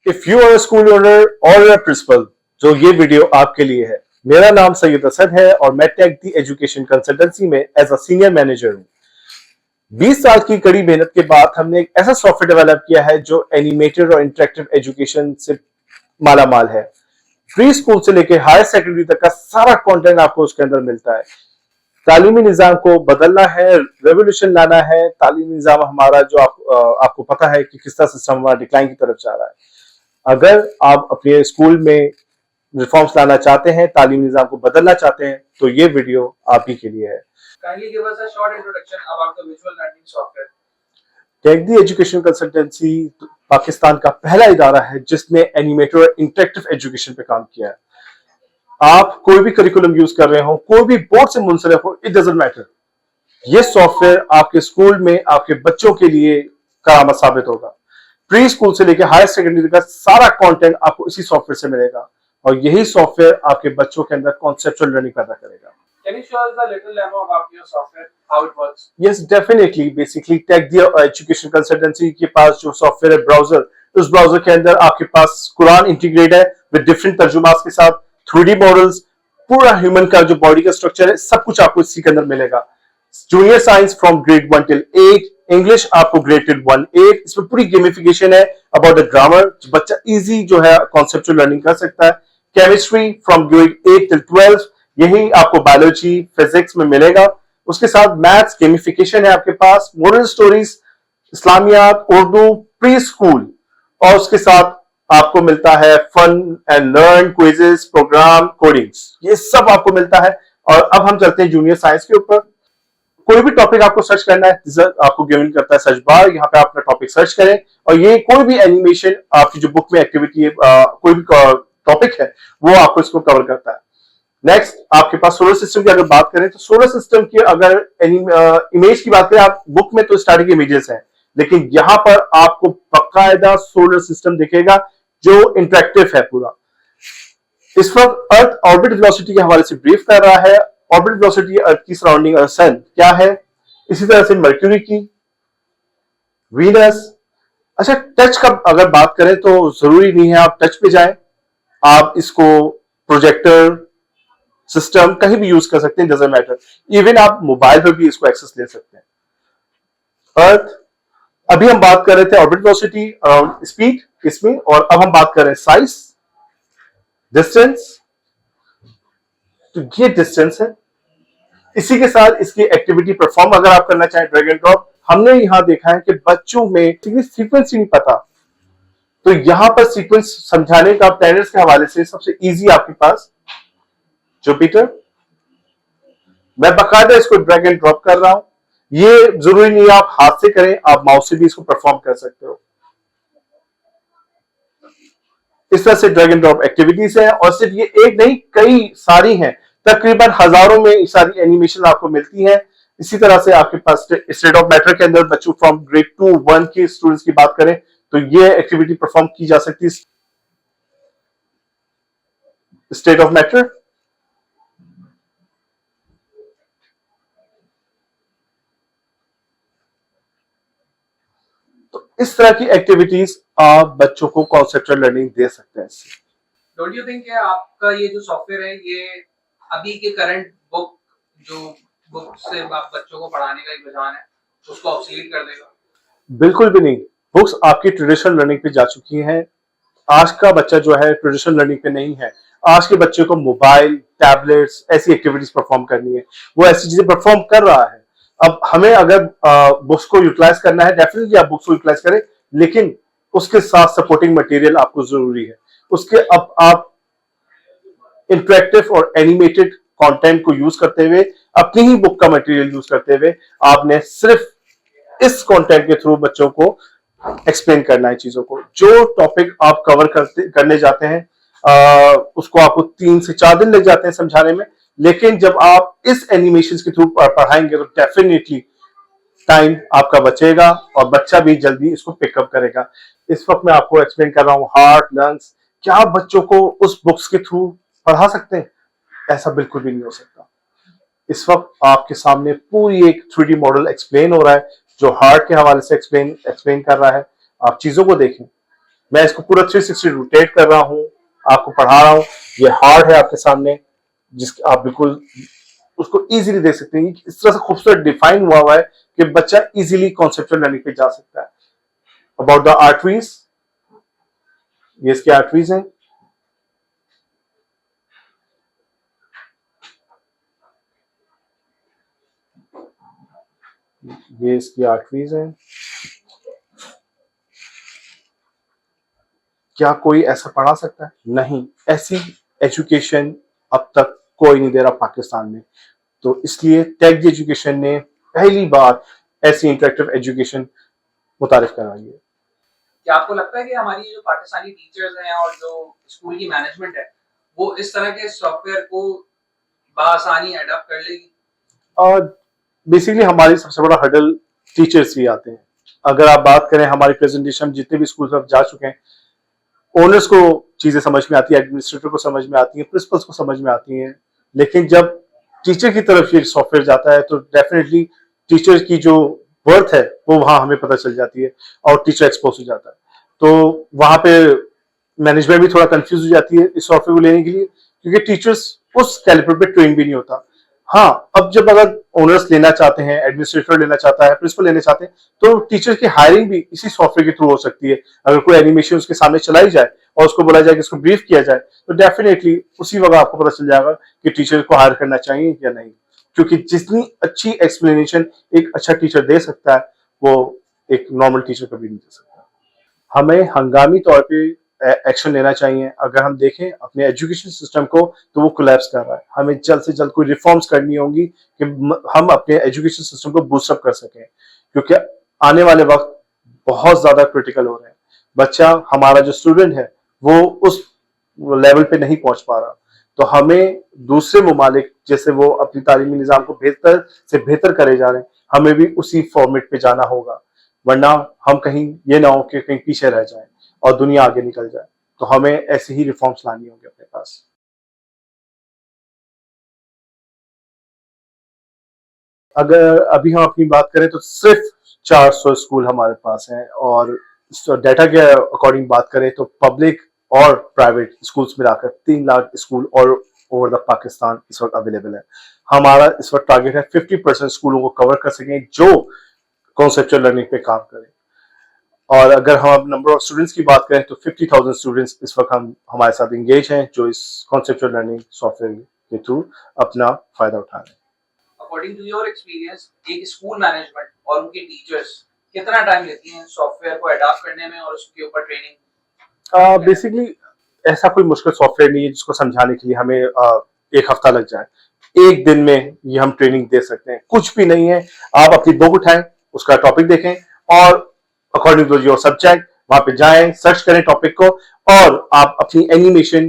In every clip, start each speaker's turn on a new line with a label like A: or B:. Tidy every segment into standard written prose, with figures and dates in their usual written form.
A: If you are a school owner or a principal, जो ये video आपके लिए है। मेरा नाम सैयद असद है और मैं टेक दी एजुकेशन कंसल्टेंसी में एज अ सीनियर मैनेजर हूं। 20 साल की कड़ी मेहनत के बाद हमने एक ऐसा सॉफ्टवेयर डेवलप किया है जो एनिमेटेड और इंटरेक्टिव एजुकेशन से माला माल है। प्री स्कूल से लेकर हायर सेकेंडरी तक का सारा कंटेंट आपको उसके अंदर मिलता है। तालीमी निजाम को बदलना है, रेवोल्यूशन लाना है। तालीमी निजाम हमारा जो आपको पता है कि किस तरह सिस्टम हमारा डिक्लाइन की तरफ जा रहा है। अगर आप अपने स्कूल में रिफॉर्म्स लाना चाहते हैं, तालीमी निजाम को बदलना चाहते हैं, तो ये वीडियो आप ही के लिए है।
B: Kindly give us a short introduction about the visual learning software.
A: Tech the education consultancy Pakistan का पहला इदारा है जिसने एनिमेटेड और इंटरेक्टिव एजुकेशन पे काम किया है। आप कोई भी करिकुलम यूज कर रहे हो, कोई भी बोर्ड से मुंसलिक हो, इट डजंट मैटर। ये सॉफ्टवेयर आपके स्कूल में आपके बच्चों के लिए करामत साबित होगा। प्री स्कूल से लेकर हायर सेकेंडरी का सारा कंटेंट आपको इसी सॉफ्टवेयर से मिलेगा और यही सॉफ्टवेयर आपके बच्चों के अंदर कॉन्सेप्चुअल लर्निंग पैदा करेगा।
B: Can you show us the little demo about your software, how it works?
A: Yes, definitely. Basically, tech the education consultancy के पास जो सॉफ्टवेयर है ब्राउजर, उस ब्राउजर के अंदर आपके पास कुरान इंटीग्रेट है विद डिफरेंट तर्जुमात के साथ, 3D मॉडल्स, पूरा ह्यूमन का जो बॉडी का स्ट्रक्चर है, सब कुछ आपको इसी के अंदर मिलेगा। Junior science from grade 1 till 8, English आपको ग्रेड 1-8। इसमें पूरी गेमिफिकेशन है अबाउट द ग्रामर, बच्चा इजी जो है कॉन्सेप्चुअल लर्निंग कर सकता है। केमिस्ट्री फ्रॉम ग्रेड 8 टिल 12, यही आपको बायोलॉजी फिजिक्स में मिलेगा। उसके साथ मैथ्स, गेमिफिकेशन है आपके पास, मोरल स्टोरीज, इस्लामियात, उर्दू, प्री स्कूल, और उसके साथ आपको मिलता है fun and learn, quizzes, program, codings, ये सब आपको मिलता है। और अब हम चलते हैं जूनियर साइंस के ऊपर। कोई भी टॉपिक आपको सर्च करना है, आपको गिवन करता है सर्च बार, यहाँ पे आप अपना टॉपिक सर्च करें और ये कोई भी एनिमेशन आपकी जो बुक में एक्टिविटी है, कोई भी टॉपिक है, वो आपको इसको कवर करता है। नेक्स्ट आपके पास सोलर सिस्टम की अगर बात करें तो सोलर सिस्टम की अगर इमेज की बात करें, आप बुक में तो स्टैटिक इमेजेस हैं, लेकिन यहां पर आपको बकायदा सोलर सिस्टम दिखेगा जो इंटरेक्टिव है पूरा। इस वक्त अर्थ ऑर्बिट वेलोसिटी के हवाले से ब्रीफ कर रहा है। ऑर्बिट वेलोसिटी अर्थ की सराउंडिंग सन क्या है, इसी तरह से मर्क्यूरी की, वीनस। अच्छा, टच का अगर बात करें तो जरूरी नहीं है आप टच पे जाएं, आप इसको प्रोजेक्टर सिस्टम कहीं भी यूज कर सकते हैं, डजंट मैटर। इवन आप मोबाइल पर भी इसको एक्सेस ले सकते हैं। अर्थ, अभी हम बात कर रहे थे ऑर्बिट वेलोसिटी अराउंड स्पीड इसमें, और अब हम बात कर रहे हैं साइज, डिस्टेंस। तो ये डिस्टेंस है, इसी के साथ इसकी एक्टिविटी परफॉर्म अगर आप करना चाहें, ड्रैग एंड ड्रॉप। हमने यहां देखा है कि बच्चों में सीक्वेंस ही नहीं पता, तो यहां पर सीक्वेंस समझाने का प्लैनेट्स के हवाले से सबसे इजी आपके पास जुपिटर। मैं बकायदा इसको ड्रैग एंड ड्रॉप कर रहा हूं, ये जरूरी नहीं है आप हाथ से करें, आप माउस से भी इसको परफॉर्म कर सकते हो। इस तरह से ड्रैग एंड ड्रॉप एक्टिविटीज है, और सिर्फ ये एक नहीं, कई सारी हैं, तकरीबन हजारों में सारी एनिमेशन आपको मिलती है। इसी तरह से आपके पास स्टेट ऑफ मैटर के अंदर बच्चों फ्रॉम ग्रेड 2-1 के स्टूडेंट्स की बात करें तो ये एक्टिविटी परफॉर्म की जा सकती है। स्टेट ऑफ मैटर, तो इस तरह की एक्टिविटीज आप बच्चों को कॉन्सेप्चुअल लर्निंग दे सकते हैं इससे।
B: डोंट यू थिंक आपका ये जो सॉफ्टवेयर है ये अभी के करंट बुक से आप बच्चों को पढ़ाने का एक रुझान है उसको ऑब्सोलीट कर देगा?
A: बिल्कुल भी नहीं, बुक्स आपकी ट्रेडिशनल लर्निंग पे जा चुकी हैं। आज का बच्चा जो है ट्रेडिशनल लर्निंग पे नहीं है। आज के बच्चे को मोबाइल, टैबलेट्स, ऐसी एक्टिविटीज परफॉर्म करनी है, वो ऐसी चीजें परफॉर्म कर रहा है। अब हमें अगर बुक्स को यूटिलाइज करना है, डेफिनेटली आप बुक्स को यूटिलाइज करें, लेकिन उसके साथ सपोर्टिंग मटेरियल आपको जरूरी है। उसके अब आप इंटरेक्टिव और एनिमेटेड कंटेंट को यूज करते हुए, अपनी ही बुक का मटेरियल यूज करते हुए, आपने सिर्फ इस कंटेंट के थ्रू बच्चों को एक्सप्लेन करना है चीजों को। जो टॉपिक आप कवर करने जाते हैं उसको आपको 3 से 4 दिन लग जाते हैं समझाने में, लेकिन जब आप इस एनिमेशन के थ्रू पढ़ाएंगे तो डेफिनेटली टाइम आपका बचेगा और बच्चा भी जल्दी इसको पिकअप करेगा। इस वक्त मैं आपको एक्सप्लेन कर रहा हूँ हार्ट, लंग्स, क्या आप बच्चों को उस बुक्स के थ्रू पढ़ा सकते हैं? ऐसा बिल्कुल भी नहीं हो सकता। इस वक्त आपके सामने पूरी एक 3D मॉडल एक्सप्लेन हो रहा है जो हार्ट के हवाले से एक्सप्लेन कर रहा है। आप चीजों को देखें, मैं इसको पूरा 360 रोटेट कर रहा हूँ, आपको पढ़ा रहा हूँ। ये हार्ड है आपके सामने, जिसके आप बिल्कुल उसको इजीली देख सकते हैं। इस तरह से खूबसूरत डिफाइन हुआ है कि बच्चा इजीली कॉन्सेप्चुअल लर्निंग पे जा सकता है। अबाउट द आर्टरीज, ये इसकी आर्टरीज हैं। ये इसकी आर्टरीज हैं। क्या कोई ऐसा पढ़ा सकता है? नहीं, ऐसी एजुकेशन अब तक कोई नहीं दे रहा पाकिस्तान में। तो इसलिए टेक एजुकेशन ने पहली बार ऐसी इंटरेक्टिव एजुकेशन मुतारिफ कराई है।
B: क्या आपको लगता है कि हमारी जो पाकिस्तानी टीचर्स हैं और जो स्कूल की मैनेजमेंट है वो इस तरह के सॉफ्टवेयर को बआसानी अडॉप्ट कर लेगी?
A: और बेसिकली हमारी सबसे बड़ा हर्डल टीचर्स ही आते हैं। अगर आप बात करें हमारी प्रेजेंटेशन, जितने भी स्कूल में जा चुके हैं, ओनर्स को चीजें समझ में आती है, एडमिनिस्ट्रेटर को समझ में आती है, प्रिंसिपल्स को समझ में आती हैं, लेकिन जब टीचर की तरफ ये सॉफ्टवेयर जाता है तो डेफिनेटली टीचर की जो वर्थ है वो वहां हमें पता चल जाती है और टीचर एक्सपोज हो जाता है। तो वहां पे मैनेजमेंट भी थोड़ा कंफ्यूज हो जाती है इस सॉफ्टवेयर को लेने के लिए, क्योंकि टीचर्स उस कैलिबर पे ट्रेन भी नहीं होता। हाँ, अब जब अगर ओनर्स लेना चाहते हैं, एडमिनिस्ट्रेटर लेना चाहता है, प्रिंसिपल लेना चाहते हैं, तो टीचर की हायरिंग भी इसी सॉफ्टवेयर के थ्रू हो सकती है। अगर कोई एनिमेशन उसके सामने चलाई जाए और उसको बोला जाए कि इसको ब्रीफ किया जाए, तो डेफिनेटली उसी वक्त आपको पता चल जाएगा कि टीचर को हायर करना चाहिए या नहीं। क्योंकि जितनी अच्छी एक्सप्लेनेशन एक अच्छा टीचर दे सकता है, वो एक नॉर्मल टीचर कभी नहीं दे सकता। हमें हंगामी तौर पे एक्शन लेना चाहिए। अगर हम देखें अपने एजुकेशन सिस्टम को, तो वो कोलैप्स कर रहा है। हमें जल्द से जल्द कोई रिफॉर्म्स करनी होंगी कि हम अपने एजुकेशन सिस्टम को बूस्टअप कर सकें, क्योंकि आने वाले वक्त बहुत ज्यादा क्रिटिकल हो रहे हैं। बच्चा, हमारा जो स्टूडेंट है, वो उस लेवल पे नहीं पहुंच पा रहा। तो हमें दूसरे ममालिक जैसे वो अपनी तालीमी निज़ाम को बेहतर से बेहतर करे जा रहे हैं, हमें भी उसी फॉर्मेट पे जाना होगा, वरना हम कहीं ये ना हो कि कहीं पीछे रह जाए और दुनिया आगे निकल जाए। तो हमें ऐसे ही रिफॉर्म्स लानी होंगे अपने पास। अगर अभी हम अपनी बात करें तो सिर्फ 400 स्कूल हमारे पास हैं, और डाटा के अकॉर्डिंग बात करें तो पब्लिक और प्राइवेट स्कूल्स मिलाकर 3 लाख स्कूल और ओवर द पाकिस्तान इस वक्त अवेलेबल है। हमारा इस वक्त टारगेट है 50% स्कूलों को कवर कर सकें जो कॉन्सेप्चुअल लर्निंग पे काम करें। और अगर हम नंबर ऑफ स्टूडेंट्स की बात करें तो 50,000 स्टूडेंट्स इस वक्त हमारे साथ इंगेज हैं, जो इस कॉन्सेप्चुअल लर्निंग सॉफ्टवेयर के थ्रू अपना फायदा उठा रहे हैं।
B: अकॉर्डिंग टू योर एक्सपीरियंस, एक स्कूल मैनेजमेंट और उनके टीचर्स कितना टाइम लेती हैं सॉफ्टवेयर को अडॉप्ट करने में और उसके ऊपर ट्रेनिंग?
A: बेसिकली ऐसा कोई मुश्किल सॉफ्टवेयर नहीं है जिसको समझाने के लिए हमें 1 हफ्ता लग जाए। एक दिन में ये हम ट्रेनिंग दे सकते हैं, कुछ भी नहीं है। आप अपनी बुक उठाएं, उसका टॉपिक देखें और अकॉर्डिंग टू योर सब्जेक्ट वहां पे जाएं, सर्च करें टॉपिक को, और आप अपनी एनिमेशन,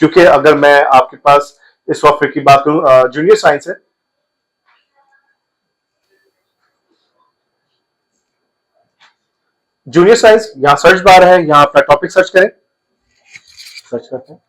A: क्योंकि अगर मैं आपके पास इस सॉफ्टवेयर की बात करूं, जूनियर साइंस है, जूनियर साइंस, यहाँ सर्च बार है, यहाँ अपना टॉपिक सर्च करें, सर्च करते हैं,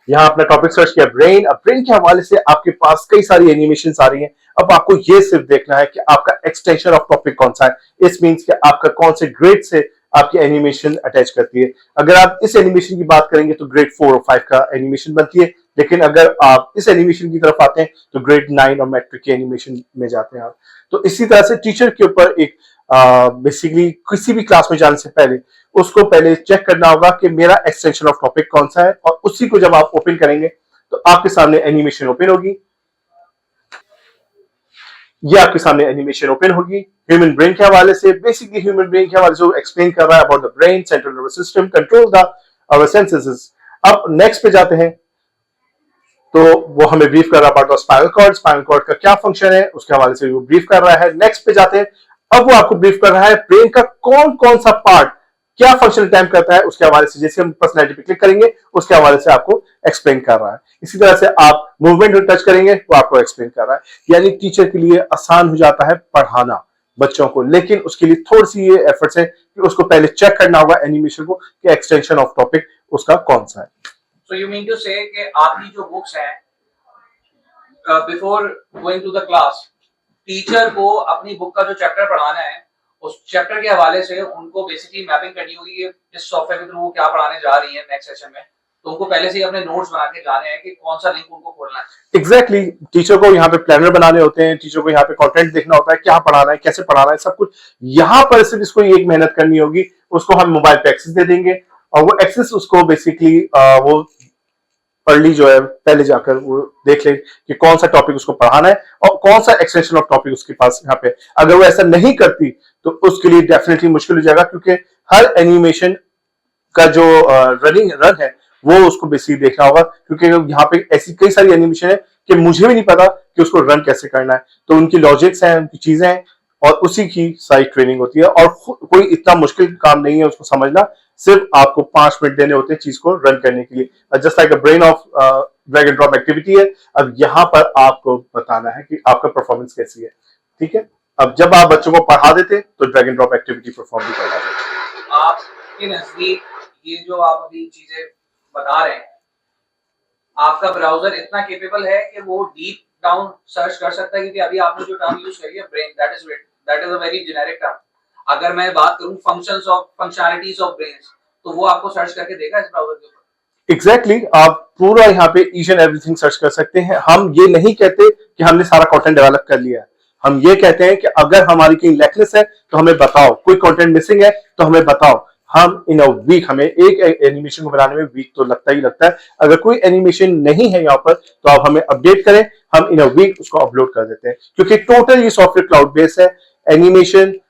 A: यहाँ अपना टॉपिक सर्च किया ब्रेन। अब ब्रेन के हवाले से आपके पास कई सारी एनिमेशन आ रही हैं। अब आपको ये सिर्फ देखना है कि आपका एक्सटेंशन ऑफ टॉपिक कौन सा है। इस मीन्स कि आपका कौन से ग्रेड से आपकी एनिमेशन अटैच करती है। अगर आप इस एनिमेशन की बात करेंगे तो ग्रेड 4 और 5 का एनिमेशन बनती है, लेकिन अगर आप इस एनिमेशन की तरफ आते हैं तो ग्रेड 9 और मैट्रिक के एनिमेशन में जाते हैं आप। तो इसी तरह से टीचर के ऊपर एक बेसिकली किसी भी क्लास में जाने से पहले उसको पहले चेक करना होगा कि मेरा एक्सटेंशन ऑफ टॉपिक कौन सा है, और उसी को जब आप ओपन करेंगे तो आपके सामने एनिमेशन ओपन होगी। ये आपके सामने एनिमेशन ओपन होगी ह्यूमन ब्रेन के हवाले से। बेसिकली ह्यूमन ब्रेन के हवाले से एक्सप्लेन कर रहा है about the brain, central nervous system control the our senses. अब नेक्स्ट पे जाते हैं तो वो हमें ब्रीफ कर रहा है about spinal cord, spinal cord का क्या फंक्शन है उसके हवाले से वो ब्रीफ कर रहा है। नेक्स्ट पे जाते हैं, अब वो आपको ब्रीफ कर रहा है ब्रेन का कौन कौन सा पार्ट क्या फंक्शन टाइम करता है उसके हवाले से। जैसे हम पर्सनैलिटी पे क्लिक करेंगे उसके हवाले से आपको एक्सप्लेन कर रहा है। इसी तरह से आप मूवमेंट टच करेंगे वो आपको एक्सप्लेन कर रहा है। यानी टीचर के लिए आसान हो जाता है पढ़ाना बच्चों को, लेकिन उसके लिए थोड़ी सी ये एफर्ट्स है कि उसको पहले चेक करना होगा एनिमेशन को कि एक्सटेंशन ऑफ टॉपिक उसका कौन सा है।
B: सो यू मीन टू से कि आपकी जो बुक्स हैं, before going to the class, teacher को अपनी बुक का जो चैप्टर पढ़ाना है उस चैप्टर के हवाले से उनको बेसिकली मैपिंग करनी होगी कि इस सॉफ्टवेयर के थ्रू वो क्या पढ़ाने जा रही है नेक्स्ट सेशन में, तो उनको पहले से ही अपने नोट्स बना के जाने हैं कि कौन सा लिंक उनको खोलना है।
A: एग्जैक्टली exactly, टीचर को यहाँ पे प्लानर बनाने होते हैं, टीचर को यहाँ पे कंटेंट देखना होता है, क्या पढ़ाना है, कैसे पढ़ाना है, सब कुछ यहाँ पर सिर्फ इसको एक मेहनत करनी होगी। उसको हम मोबाइल पे एक्सेस दे देंगे और वो एक्सेस उसको बेसिकली वो अर्ली जो है पहले जाकर वो देख ले कि कौन सा टॉपिक उसको पढ़ाना है और कौन सा एक्सटेंशन ऑफ टॉपिक उसके पास यहाँ पे। अगर वो ऐसा नहीं करती तो उसके लिए डेफिनेटली मुश्किल हो जाएगा, क्योंकि हर एनिमेशन का जो रन है वो उसको बेसिकली देखना होगा, क्योंकि यहाँ पे ऐसी कई सारी एनिमेशन है कि मुझे भी नहीं पता कि उसको रन कैसे करना है। तो उनकी लॉजिक्स हैं, उनकी चीजें हैं और उसी की सारी ट्रेनिंग होती है और कोई इतना मुश्किल काम नहीं है उसको समझना। सिर्फ आपको 5 मिनट देने होते हैं चीज को रन करने के लिए। Just like a brain of drag and drop activity है। अब यहाँ पर आपको बताना है कि आपका परफॉर्मेंस कैसी है। ठीक है, अब जब आप बच्चों को पढ़ा देते तो drag and drop activity perform भी करवा देते।
B: आपके नजदीक ये जो आप अभी चीजें बता रहे हैं, आपका ब्राउजर इतना केपेबल है कि वो डीप डाउन सर्च कर सकता है? क्योंकि अभी आपने जो टर्म यूज करी है brain, that is a very generic term. अगर मैं बात करूं functions of functionalities of brains, तो वो आपको सर्च करके देगा इस ब्राउजर के ऊपर?
A: एग्जैक्टली आप पूरा यहाँ पे ईच एंड एवरीथिंग सर्च कर सकते हैं। हम ये नहीं कहते कि हमने सारा कंटेंट डेवलप कर लिया है, हम ये कहते हैं कि अगर हमारी कहीं लैकनेस है तो हमें बताओ, कोई कंटेंट मिसिंग है तो हमें बताओ। हम इन अ वीक, हमें एक एनिमेशन को बनाने में वीक तो लगता ही लगता है। अगर कोई एनिमेशन नहीं है यहाँ पर तो आप हमें अपडेट करें, हम इन अ वीक उसको अपलोड कर देते हैं, क्योंकि टोटल ये सॉफ्टवेयर क्लाउड बेस्ड है। एनिमेशन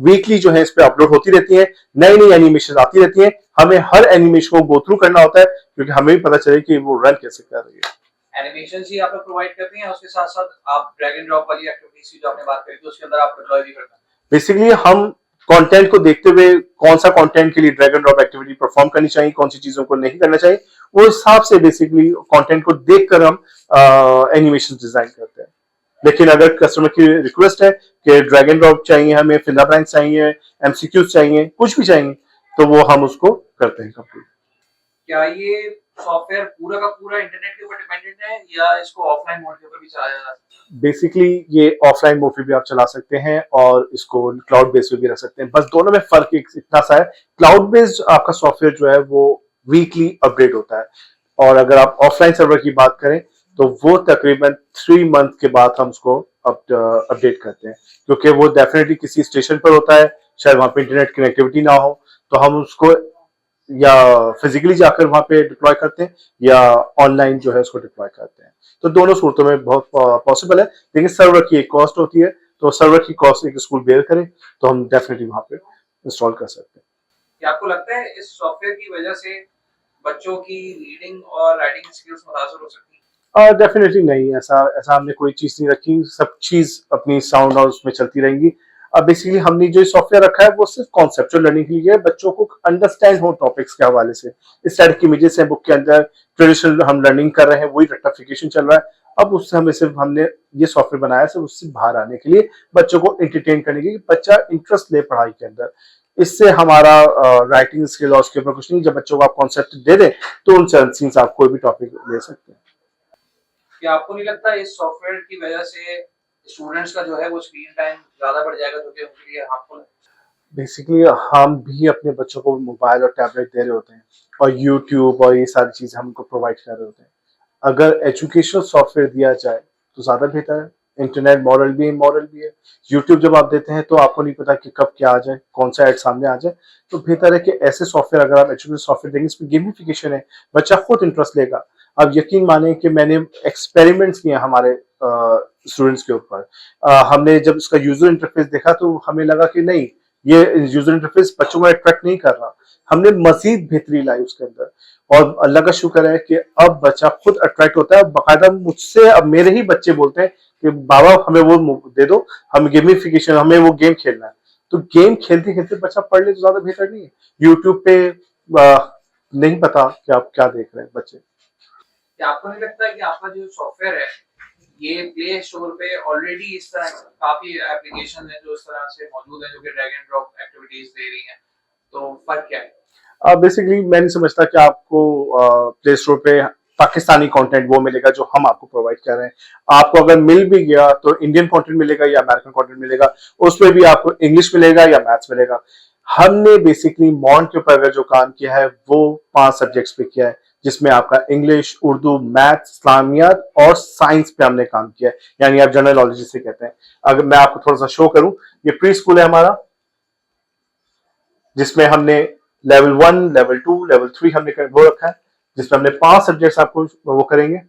A: वीकली जो है इस पे अपलोड होती रहती है, नई नई एनिमेशन आती रहती है। हमें हर एनिमेशन को गो थ्रू करना होता है, क्योंकि हमें भी पता चले कि वो रन कैसे कर रही है।
B: एनिमेशन ही आप लोग प्रोवाइड करते हैं, उसके साथ साथ आप ड्रैग एंड ड्रॉप वाली एक्टिविटीज की जो आपने बात करी थी उसके अंदर आप डिप्लॉय भी करते हैं?
A: बेसिकली हम कंटेंट को देखते हुए कौन सा कंटेंट के लिए drag and drop activity perform करनी चाहिए, कौन सी चीजों को नहीं करना चाहिए, वो हिसाब से बेसिकली कंटेंट को देखकर हम एनिमेशन डिजाइन करते हैं। लेकिन अगर कस्टमर की रिक्वेस्ट है कि ड्रैग एंड ड्रॉप चाहिए, हमें फिंगर ब्लैंक चाहिए, एमसीक्यूज चाहिए, कुछ भी चाहिए, तो वो हम उसको करते हैं कंप्लीट।
B: क्या ये सॉफ्टवेयर पूरा का पूरा इंटरनेट के ऊपर डिपेंडेंट है या इसको ऑफलाइन मोड के ऊपर भी चलाया जा सकता है?
A: बेसिकली ये ऑफलाइन मोड पे भी आप चला सकते हैं और इसको क्लाउड बेस्ड पे भी रख सकते हैं। बस दोनों में फर्क इतना सा है, क्लाउड बेस्ड आपका सॉफ्टवेयर जो है वो वीकली अपडेट होता है, और अगर आप ऑफलाइन सर्वर की बात करें तो वो तकरीबन 3 मंथ के बाद हम उसको अपडेट करते हैं, क्योंकि वो डेफिनेटली किसी स्टेशन पर होता है, शायद वहां पे इंटरनेट कनेक्टिविटी ना हो, तो हम उसको या फिजिकली जाकर वहां पे डिप्लॉय करते हैं या ऑनलाइन जो है उसको डिप्लॉय करते हैं। तो दोनों सूरतों में बहुत पॉसिबल है, लेकिन सर्वर की एक कॉस्ट होती है, तो सर्वर की कॉस्ट एक स्कूल बेयर करे तो हम डेफिनेटली वहां पे इंस्टॉल कर सकते हैं।
B: क्या आपको लगता है इस सॉफ्टवेयर की वजह से बच्चों की रीडिंग और राइटिंग स्किल्स मुतासर हो सकती है?
A: डेफिनेटली नहीं, ऐसा ऐसा हमने कोई चीज नहीं रखी, सब चीज अपनी साउंड और उसमें चलती रहेंगी। अब बेसिकली हमने जो सॉफ्टवेयर रखा है वो सिर्फ कॉन्सेप्चुअल लर्निंग के लिए है, बच्चों को अंडरस्टैंड हो टॉपिक्स के हवाले से। इस टाइप की इमेजेस हैं बुक के अंदर, ट्रेडिशनल हम लर्निंग कर रहे हैं, वही रेक्टिफिकेशन चल रहा है। अब उससे हमें सिर्फ हमने ये सॉफ्टवेयर बनाया सिर्फ उससे बाहर आने के लिए, बच्चों को एंटरटेन करने के लिए, बच्चा इंटरेस्ट ले पढ़ाई के अंदर। इससे हमारा राइटिंग स्किल और उसके ऊपर कुछ नहीं। जब बच्चों को आप कॉन्सेप्ट दे दें तो उनसे अनसीन आप कोई भी टॉपिक ले सकते हैं।
B: क्या आपको नहीं लगता इस सॉफ्टवेयर की वजह से स्टूडेंट्स का जो है वो स्क्रीन टाइम ज्यादा बढ़ जाएगा, जो कि उनके लिए हार्मफुल है?
A: बेसिकली हम भी अपने बच्चों को मोबाइल और टैबलेट दे रहे होते हैं और यूट्यूब और ये सारी चीजें हम उनको प्रोवाइड कर रहे होते हैं। अगर एजुकेशनल सॉफ्टवेयर दिया जाए तो ज्यादा बेहतर है। इंटरनेट मॉरल भी है, इमोरल भी है। यूट्यूब जब आप देते हैं तो आपको नहीं पता कि कब क्या आ जाए, कौन सा एड सामने आ जाए, तो बेहतर है कि ऐसे सॉफ्टवेयर अगर आप एजुकेशनल सॉफ्टवेयर देंगे, इसमें गेमिफिकेशन है, बच्चा खुद इंटरेस्ट लेगा। अब यकीन माने कि मैंने एक्सपेरिमेंट्स किए हमारे स्टूडेंट्स के ऊपर। हमने जब इसका यूजर इंटरफेस देखा तो हमें लगा कि नहीं, ये यूजर इंटरफेस बच्चों को अट्रैक्ट नहीं कर रहा। हमने मजीद बेहतरी लाई उसके अंदर, और अल्लाह का शुक्र है कि अब बच्चा खुद अट्रैक्ट होता है। बाकायदा मुझसे अब मेरे ही बच्चे बोलते हैं कि बाबा हमें वो दे दो, हम गेमिफिकेशन, हमें वो गेम खेलना है। तो गेम खेलते खेलते बच्चा पढ़ ले तो ज्यादा बेहतर नहीं है। यूट्यूब पे नहीं पता कि आप क्या देख रहे हैं बच्चे।
B: क्या आपको नहीं लगता कि आपका जो सॉफ्टवेयर है ये प्ले स्टोर पे ऑलरेडी इस तरह काफी एप्लीकेशन है जो इस तरह से मौजूद है, जो कि ड्रैग एंड ड्रॉप एक्टिविटीज दे रही हैं, तो फर्क क्या है?
A: बेसिकली मैं नहीं समझता कि आपको प्ले स्टोर पे पाकिस्तानी कंटेंट वो मिलेगा जो हम आपको प्रोवाइड कर रहे हैं। आपको अगर मिल भी गया तो इंडियन कंटेंट मिलेगा या अमेरिकन कंटेंट मिलेगा, उसमें भी आपको इंग्लिश मिलेगा या मैथ्स मिलेगा। हमने बेसिकली मॉन्ट के ऊपर अगर जो काम किया है वो 5 सब्जेक्ट्स पे किया है, जिसमें आपका इंग्लिश, उर्दू, मैथ, इस्लामियात और साइंस पे हमने काम किया है, यानी आप जनरल नॉलेज जिसे कहते हैं। अगर मैं आपको थोड़ा सा शो करूं, ये प्री स्कूल है हमारा, जिसमें हमने लेवल 1, लेवल 2, लेवल 3 हमने वो रखा है, जिसमें हमने 5 सब्जेक्ट्स आपको वो करेंगे।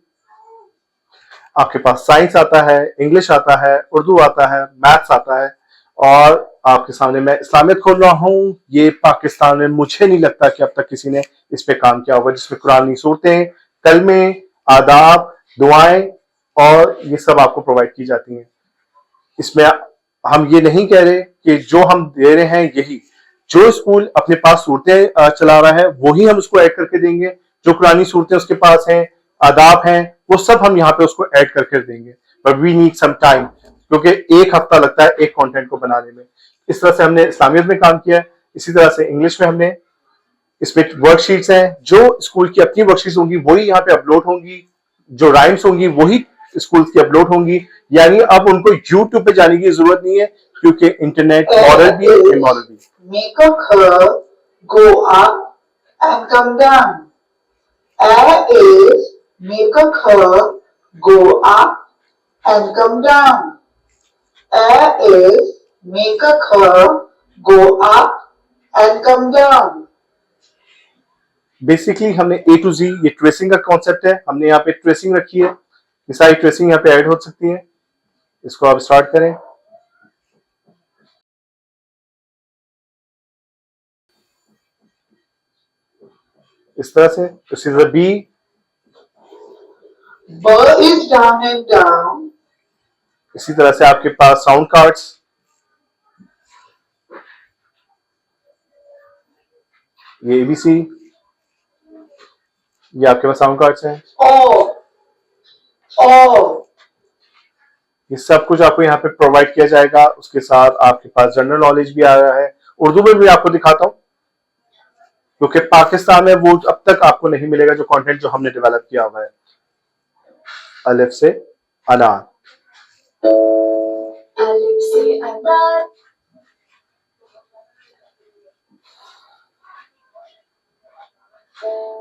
A: आपके पास साइंस आता है, इंग्लिश आता है, उर्दू आता है, मैथ्स आता है, और आपके सामने मैं इस्लामियत खोल रहा हूं। ये पाकिस्तान में मुझे नहीं लगता कि अब तक किसी ने इस पे काम किया होगा, जिसमें कुरानी सूरतें, कलमे, आदाब, दुआएं और ये सब आपको प्रोवाइड की जाती हैं। इसमें हम ये नहीं कह रहे कि जो हम दे रहे हैं यही, जो स्कूल अपने पास सूरतें चला रहा है वही हम उसको ऐड करके देंगे, जो कुरानी सूरतें उसके पास हैं, आदाब हैं, वो सब हम यहाँ पे उसको ऐड करके देंगे। But we need some time, क्योंकि 1 हफ्ता लगता है एक कंटेंट को बनाने में। इस तरह से हमने इस्लामियत में काम किया है। इसी तरह से इंग्लिश में हमने, इसमें वर्कशीट्स हैं, जो स्कूल की अपनी वर्कशीट्स होंगी वही यहाँ पे अपलोड होंगी, जो राइम्स होंगी वही स्कूल की अपलोड होंगी। यानी अब उनको यूट्यूब पे जाने की जरूरत नहीं है, क्योंकि इंटरनेट मॉडल भी है, इमॉडल भी।
C: Make a curve, go up and come down. A is make a curve, go up and come down. A is make a curve, go up and come down.
A: Basically हमने A to Z, ये tracing का concept है, हमने यहाँ पे tracing रखी है। ये सारी ट्रेसिंग यहाँ पे ऐड हो सकती है। इसको आप स्टार्ट करें। इस तरह से this is a B,
C: B is down and down.
A: इसी तरह से आपके पास साउंड कार्ड्स, ये ABC, ये आपके पास साउंड कार्ड्स हैं।
C: O.
A: ये सब कुछ आपको यहाँ पे प्रोवाइड किया जाएगा। उसके साथ आपके पास जनरल नॉलेज भी आ रहा है। उर्दू में भी आपको दिखाता हूँ, क्योंकि पाकिस्तान में वो अब तक आपको नहीं मिलेगा जो कंटेंट जो हमने डेवलप किया हुआ है। अलिफ से अनार,
D: अलिफ से अनार,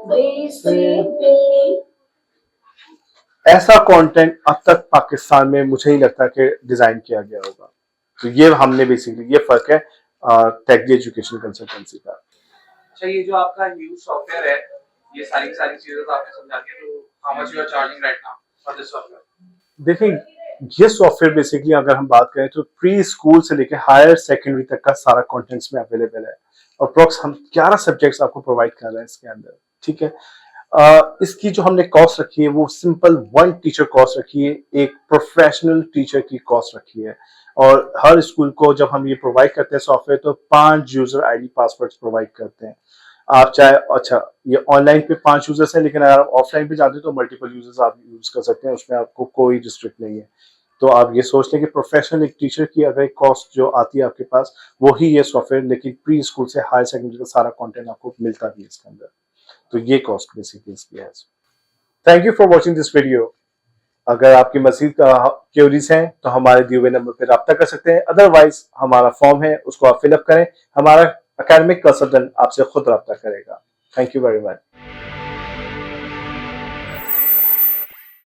D: बे से बिल्ली।
A: ऐसा कंटेंट अब तक पाकिस्तान में मुझे नहीं लगता कि डिजाइन किया गया होगा। तो ये हमने बेसिकली, ये फर्क है टेक एजुकेशन कंसल्टेंसी का।
B: अच्छा, ये जो आपका न्यू सॉफ्टवेयर है, ये सारी की सारी चीजें तो आपने समझा दी, तो how much you are charging right now for this software?
A: देखिए, ये सॉफ्टवेयर बेसिकली अगर हम बात करें तो प्री स्कूल से लेकर हायर सेकेंडरी तक का सारा कंटेंट्स में अवेलेबल है, और अप्रोक्स हम 11 सब्जेक्ट्स आपको प्रोवाइड कर रहे हैं इसके अंदर। ठीक है, इसकी जो हमने कॉस्ट रखी है वो सिंपल 1 टीचर कॉस्ट रखी है, एक प्रोफेशनल टीचर की कॉस्ट रखी है। और हर स्कूल को जब हम ये प्रोवाइड करते हैं सॉफ्टवेयर, तो 5 यूजर आईडी पासवर्ड्स प्रोवाइड करते हैं। आप चाहे, अच्छा ये ऑनलाइन पे 5 यूजर्स हैं, लेकिन अगर आप ऑफलाइन पे जाते हैं तो मल्टीपल यूजर्स आप यूज कर सकते हैं, उसमें आपको कोई रिस्ट्रिक्ट नहीं है। तो आप ये सोच लें कि प्रोफेशनल एक टीचर की अगर एक कॉस्ट जो आती है आपके पास, वो ही ये सॉफ्टवेयर, लेकिन प्री स्कूल से हायर सेकेंडरी का सारा कंटेंट आपको मिलता भी है इसके अंदर। तो ये कॉस्ट बेसिकली इसकी है। Thank you for watching this video. अगर आपकी मजीद क्वेरीज हैं तो हमारे दिए हुए नंबर पर रब्ता कर सकते हैं, अदरवाइज हमारा फॉर्म है उसको आप फिलअप करें, हमारा एकेडमिक कंसल्टेंट आपसे खुद रब्ता करेगा। Thank you very much.